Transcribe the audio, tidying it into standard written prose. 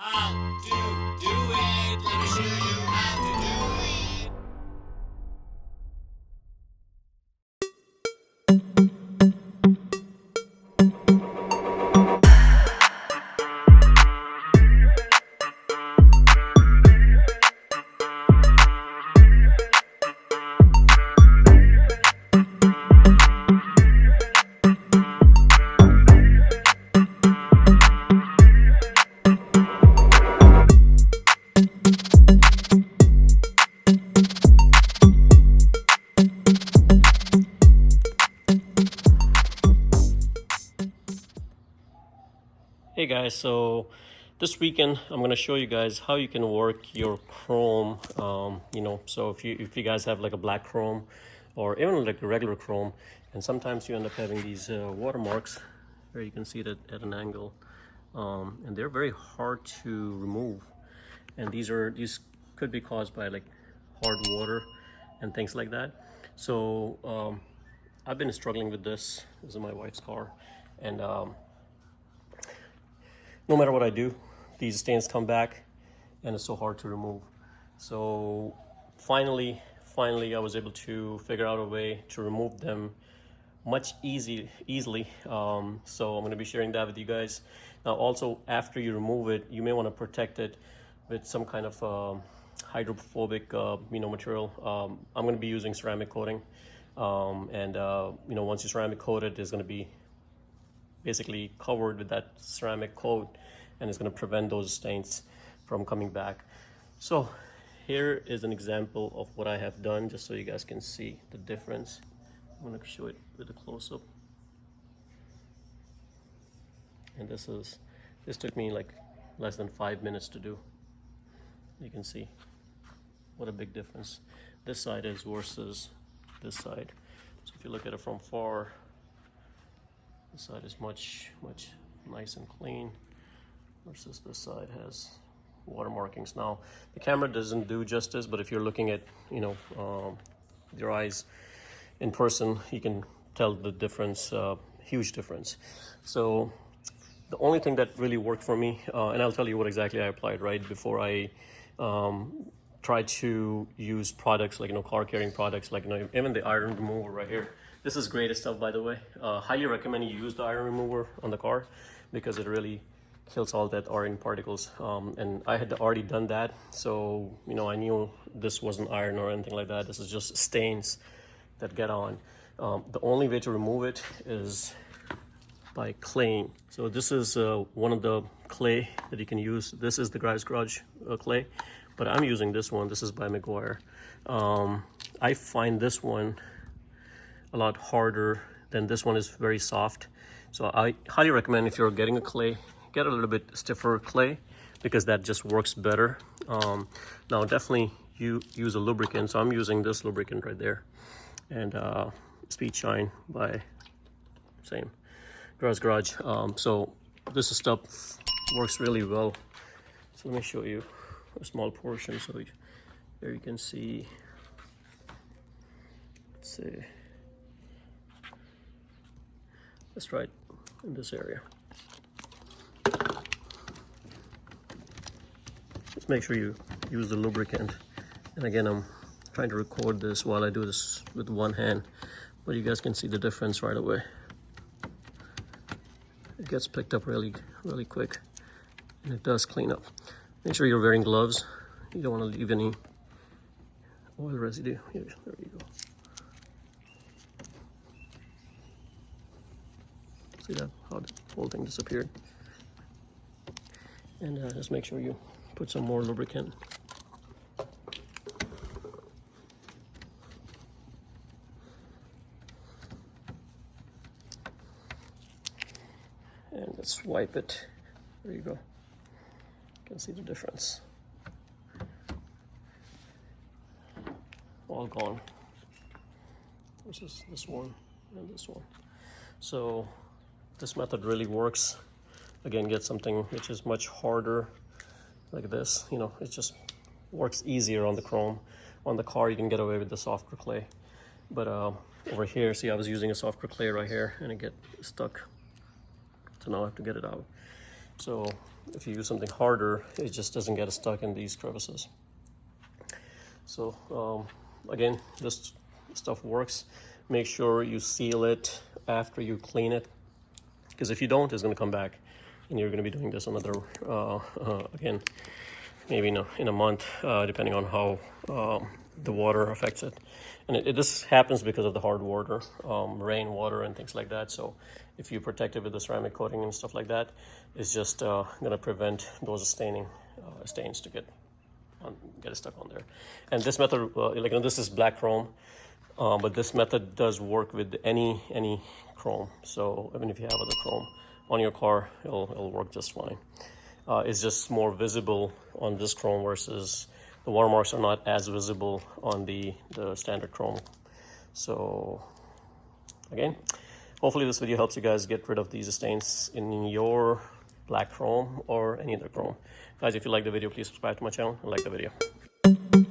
how to do it. Let me show you how to do it. Hey guys, so this weekend I'm going to show you guys how you can work your chrome. So if you guys have like a black chrome or even like a regular chrome, and sometimes you end up having these watermarks where you can see it at an angle, and they're very hard to remove. And these could be caused by like hard water and things like that. So I've been struggling with this. This is my wife's car, and no matter what I do, these stains come back and it's so hard to remove. So finally I was able to figure out a way to remove them much easily. So I'm going to be sharing that with you guys. Now also, after you remove it, you may want to protect it with some kind of hydrophobic material. I'm going to be using ceramic coating, once you ceramic coat it, it's going to be basically covered with that ceramic coat, and it's going to prevent those stains from coming back. So here is an example of what I have done, just so you guys can see the difference. I'm going to show it with a close-up. And this took me like less than 5 minutes to do. You can see what a big difference this side is versus this side. So if you look at it from far, this side is much nice and clean versus this side has water markings. Now the camera doesn't do justice, but if you're looking at your eyes in person, you can tell the difference, huge difference. So the only thing that really worked for me, and I'll tell you what exactly I applied right before I tried to use products like car carrying products like even the iron remover right here. This is great stuff, by the way. Highly recommend you use the iron remover on the car because it really kills all that iron particles. And I had already done that, so I knew this wasn't iron or anything like that. This is just stains that get on. The only way to remove it is by claying. So this is one of the clay that you can use. This is the Guy's Garage clay, but I'm using this one. This is by Meguiar. I find this one a lot harder than this one. Is very soft. So I highly recommend, if you're getting a clay, get a little bit stiffer clay because that just works better. Now definitely you use a lubricant. So I'm using this lubricant right there, and Speed Shine by same Guy's Garage. So this stuff works really well. So let me show you a small portion. So there you can see, let's see, let's try it in this area. Just make sure you use the lubricant. And again, I'm trying to record this while I do this with one hand, but you guys can see the difference right away. It gets picked up really quick, and it does clean up. Make sure you're wearing gloves. You don't want to leave any oil residue. Here, there you go. See that, how the whole thing disappeared. And just make sure you put some more lubricant. And let's wipe it. There you go. You can see the difference. All gone. Versus this one and this one. So this method really works. Again, get something which is much harder like this. It just works easier on the chrome. On the car, you can get away with the softer clay. But over here, see, I was using a softer clay right here, and it get stuck. So now I have to get it out. So if you use something harder, it just doesn't get stuck in these crevices. So again, this stuff works. Make sure you seal it after you clean it, because if you don't, it's going to come back, and you're going to be doing this another again, maybe in a month, depending on how the water affects it. And this happens because of the hard water, rain water and things like that. So if you protect it with the ceramic coating and stuff like that, it's just going to prevent those stains to get stuck on there. And this method, this is black chrome, but this method does work with any chrome. So even if you have other chrome on your car, it'll work just fine. It's just more visible on this chrome versus the watermarks are not as visible on the standard chrome. So again, hopefully this video helps you guys get rid of these stains in your black chrome or any other chrome. Guys, if you like the video, please subscribe to my channel and like the video.